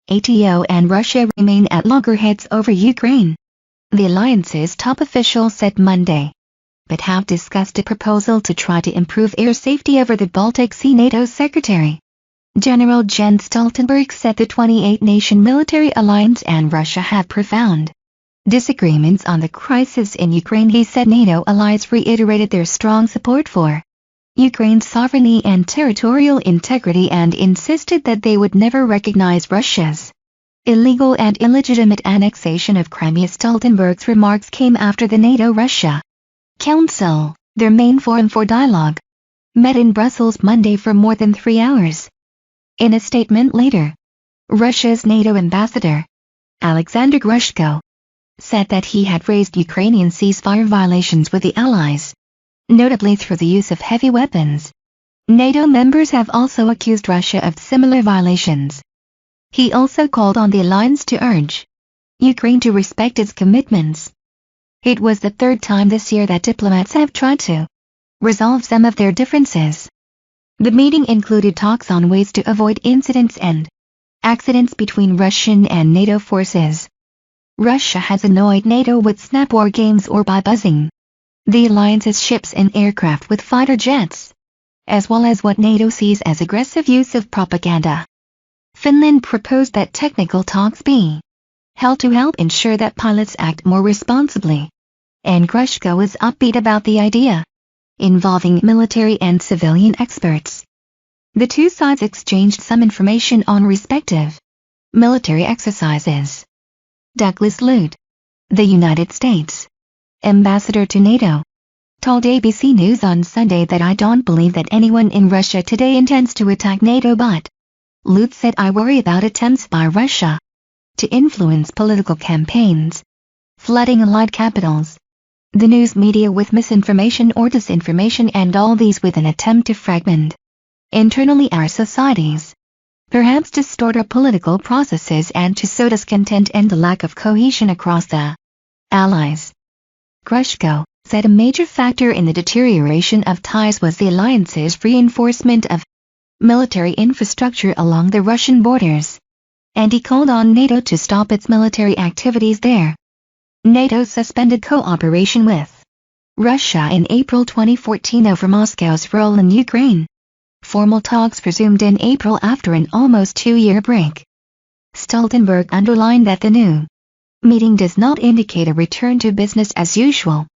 NATO and Russia remain at loggerheads over Ukraine. The alliance's top officials said Monday, but have discussed a proposal to try to improve air safety over the Baltic Sea. NATO Secretary General Jens Stoltenberg said the 28-nation military alliance and Russia have profound disagreements on the crisis in Ukraine. He said NATO allies reiterated their strong support for Ukraine's sovereignty and territorial integrity and insisted that they would never recognize Russia's illegal and illegitimate annexation of Crimea. Stoltenberg's remarks came after the NATO-Russia Council, their main forum for dialogue, met in Brussels Monday for more than 3 hours. In a statement later, Russia's NATO ambassador, Alexander Grushko, said that he had raised Ukrainian ceasefire violations with the allies, notably through the use of heavy weapons. NATO members have also accused Russia of similar violations. He also called on the alliance to urge Ukraine to respect its commitments. It was the third time this year that diplomats have tried to resolve some of their differences. The meeting included talks on ways to avoid incidents and accidents between Russian and NATO forces. Russia has annoyed NATO with snap war games or by buzzing the alliance's ships and aircraft with fighter jets, as well as what NATO sees as aggressive use of propaganda. Finland proposed that technical talks be held to help ensure that pilots act more responsibly, and Grushko was upbeat about the idea, involving military and civilian experts. The two sides exchanged some information on respective military exercises. Douglas Lute, the United States ambassador to NATO, told ABC News on Sunday that "I don't believe that anyone in Russia today intends to attack NATO, but," Lute said, "I worry about attempts by Russia to influence political campaigns, flooding allied capitals, the news media with misinformation or disinformation, and all these with an attempt to fragment internally our societies, perhaps distort our political processes and to sow discontent and a lack of cohesion across the allies." Grushko said a major factor in the deterioration of ties was the alliance's reinforcement of military infrastructure along the Russian borders, and he called on NATO to stop its military activities there. NATO suspended cooperation with Russia in April 2014 over Moscow's role in Ukraine. Formal talks resumed in April after an almost 2-year break. Stoltenberg underlined that the new meeting does not indicate a return to business as usual.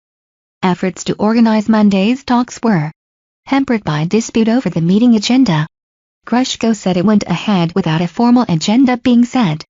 Efforts to organize Monday's talks were hampered by a dispute over the meeting agenda. Grushko said it went ahead without a formal agenda being set.